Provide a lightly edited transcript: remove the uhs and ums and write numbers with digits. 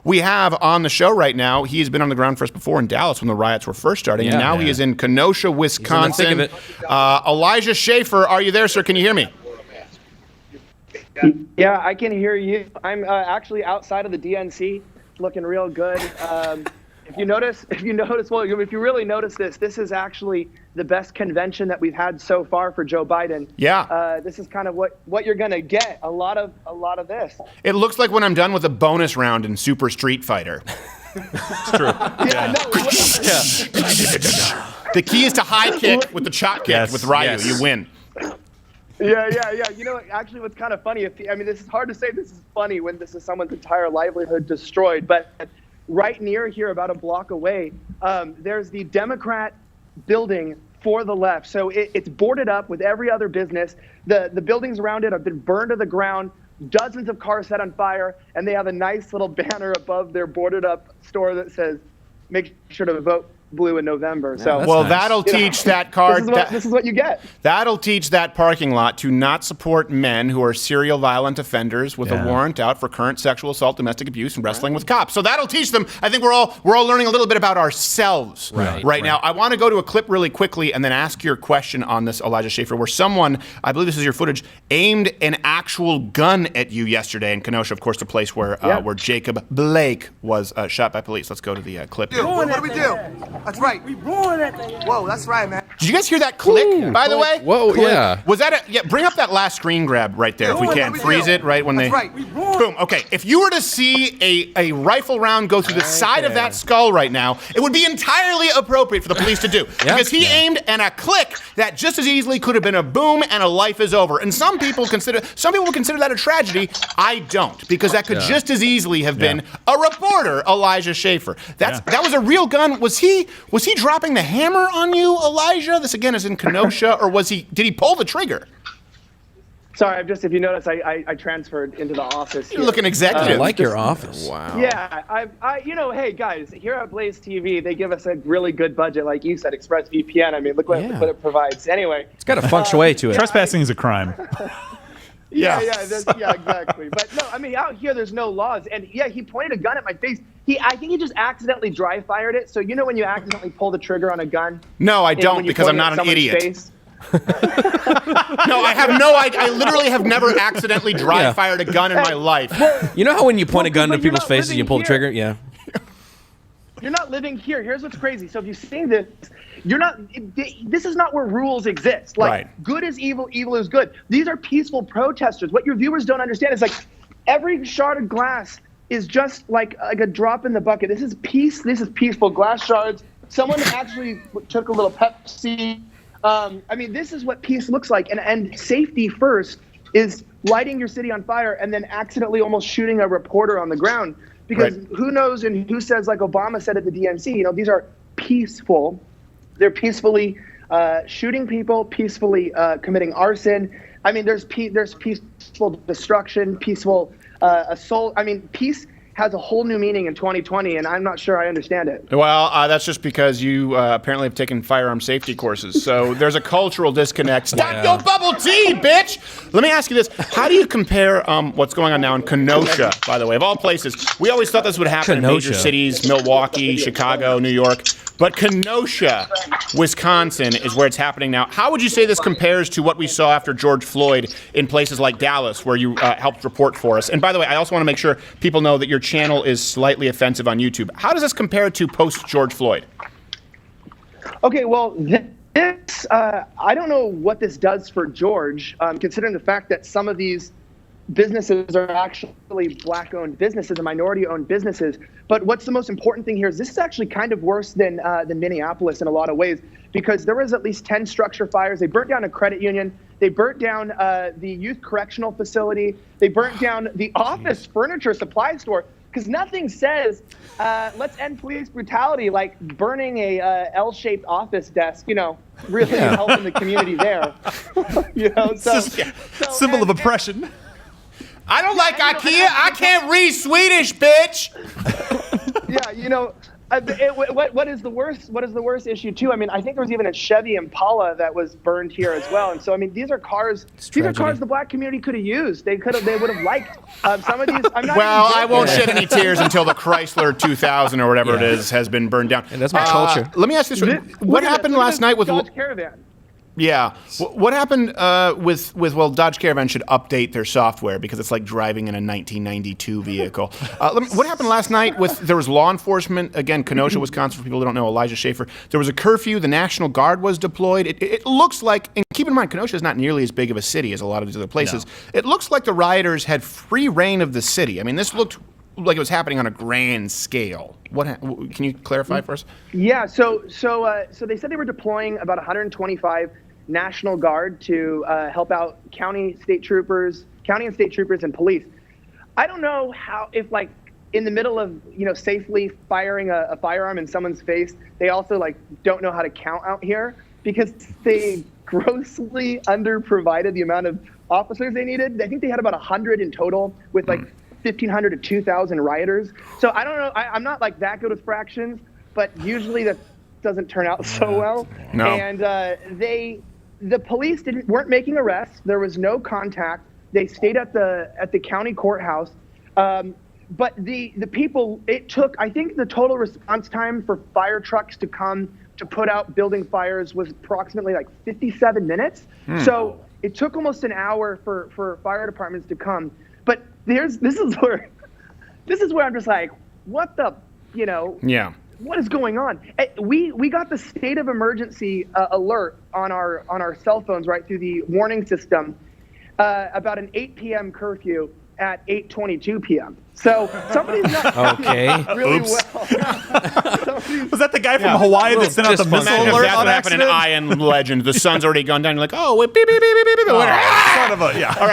We have on the show right now, he's been on the ground for us before in Dallas when the riots were first starting, and now he is in Kenosha, Wisconsin. Elijah Schaffer, are you there, sir? Can you hear me? Yeah, I can hear you. I'm actually outside of the DNC, looking real good. If you really notice this is actually the best convention that we've had so far for Joe Biden. Yeah. This is kind of what you're gonna get. A lot of this. It looks like when I'm done with a bonus round in Super Street Fighter. It's true. The key is to high kick with the chop kick with Ryu. You win. Yeah. You know, actually, what's kind of funny, this is hard to say this is funny when this is someone's entire livelihood destroyed, but right near here, about a block away, there's the Democrat building for the left. So it's boarded up with every other business. The buildings around it have been burned to the ground, dozens of cars set on fire, and they have a nice little banner above their boarded up store that says, make sure to vote blue in November. Yeah, so that'll teach that car. This is what you get. That'll teach that parking lot to not support men who are serial violent offenders with a warrant out for current sexual assault, domestic abuse, and wrestling with cops. So that'll teach them. I think we're all learning a little bit about ourselves right now. I want to go to a clip really quickly and then ask your question on this, Elijah Schaffer, where someone, I believe this is your footage, aimed an actual gun at you yesterday in Kenosha, of course, the place where Jacob Blake was shot by police. Let's go to the clip. What do we do? That's right. We blowing that thing. Whoa, that's right, man. Did you guys hear that click, by the way? Whoa, yeah. Was that bring up that last screen grab right there if we can. Freeze it right when that's they... right. Boom. Okay, if you were to see a rifle round go through the side of that skull right now, it would be entirely appropriate for the police to do. Because he aimed and a click that just as easily could have been a boom and a life is over. And some people would consider that a tragedy. I don't, because that could just as easily have been a reporter, Elijah Schaffer. That was a real gun. Was he dropping the hammer on you, Elijah? This again is in Kenosha, or did he pull the trigger? Sorry, if you notice, I transferred into the office. You're looking executive. I like your office. Wow. Yeah, hey guys, here at Blaze TV, they give us a really good budget, like you said, ExpressVPN. I mean, look what it provides. Anyway, it's got a feng shui to it. Trespassing is a crime. Yeah, exactly. But no, I mean, out here, there's no laws. And he pointed a gun at my face. I think he just accidentally dry fired it. So you know when you accidentally pull the trigger on a gun? No, I don't, because I'm not an idiot. Face? No, I literally have never accidentally dry fired a gun in my life. You know how when you point a gun to people's faces, you pull the trigger? Yeah. You're not living here. Here's what's crazy. So if you see this, this is not where rules exist. Like, good is evil, evil is good. These are peaceful protesters. What your viewers don't understand is, like, every shard of glass is just like a drop in the bucket. This is peace. This is peaceful glass shards. Someone actually took a little Pepsi. I mean, this is what peace looks like. And safety first is lighting your city on fire and then accidentally almost shooting a reporter on the ground. Because who knows and who says, like Obama said at the DNC, these are peaceful. They're peacefully shooting people, peacefully committing arson. I mean, there's peaceful destruction, peaceful assault. I mean, peace has a whole new meaning in 2020, and I'm not sure I understand it. Well, that's just because you apparently have taken firearm safety courses. So there's a cultural disconnect. Stop your bubble tea, bitch! Let me ask you this. How do you compare what's going on now in Kenosha, by the way, of all places? We always thought this would happen in major cities, Milwaukee, Chicago, New York. But Kenosha, Wisconsin is where it's happening now. How would you say this compares to what we saw after George Floyd in places like Dallas, where you helped report for us? And by the way, I also want to make sure people know that your channel is slightly offensive on YouTube. How does this compare to post-George Floyd? Okay, well, this, I don't know what this does for George, considering the fact that some of these businesses are actually black-owned businesses and minority-owned businesses. But what's the most important thing here is this is actually kind of worse than Minneapolis in a lot of ways, because there was at least 10 structure fires. They burnt down a credit union. They burnt down the youth correctional facility. They burnt down the office furniture supply store, because nothing says, let's end police brutality like burning a L-shaped office desk, really helping the community there. Symbol of oppression. I don't like IKEA. I can't read Swedish, bitch. Yeah, What is the worst? What is the worst issue too? I mean, I think there was even a Chevy Impala that was burned here as well. And so, I mean, these are cars. These are cars the black community could have used. They would have liked some of these. Well, I won't shed any tears until the Chrysler 2000 or whatever it is has been burned down. And that's my culture. Let me ask this: what happened last night with Dodge Caravan? Yeah. What happened with Dodge Caravan should update their software because it's like driving in a 1992 vehicle. What happened last night there was law enforcement, again, Kenosha, Wisconsin, for people who don't know, Elijah Schaffer. There was a curfew. The National Guard was deployed. It looks like, and keep in mind, Kenosha is not nearly as big of a city as a lot of these other places. No. It looks like the rioters had free reign of the city. I mean, this looked like it was happening on a grand scale. Can you clarify for us? Yeah, so they said they were deploying about 125 National Guard to help out county and state troopers and police. I don't know if like in the middle of safely firing a firearm in someone's face, they also like don't know how to count out here because they grossly underprovided the amount of officers they needed. I think they had about 100 in total with like 1,500 to 2,000 rioters. So I don't know. I'm not like that good with fractions, but usually that doesn't turn out so well. No. And the police weren't making arrests. There was no contact. They stayed at the county courthouse. But the people, it took, I think the total response time for fire trucks to come to put out building fires was approximately like 57 minutes. So it took almost an hour for fire departments to come. But this is where I'm just like, what the, Yeah. What is going on? We got the state of emergency alert on our cell phones right through the warning system about an 8 p.m. curfew at 8:22 p.m. So somebody's not really well. Was that the guy from Hawaii that sent out the missile alert? That's what happened in I Am Legend. The sun's already gone down. You're like, oh, wait, beep, beep, beep, beep, beep. Son of a, yeah. All right.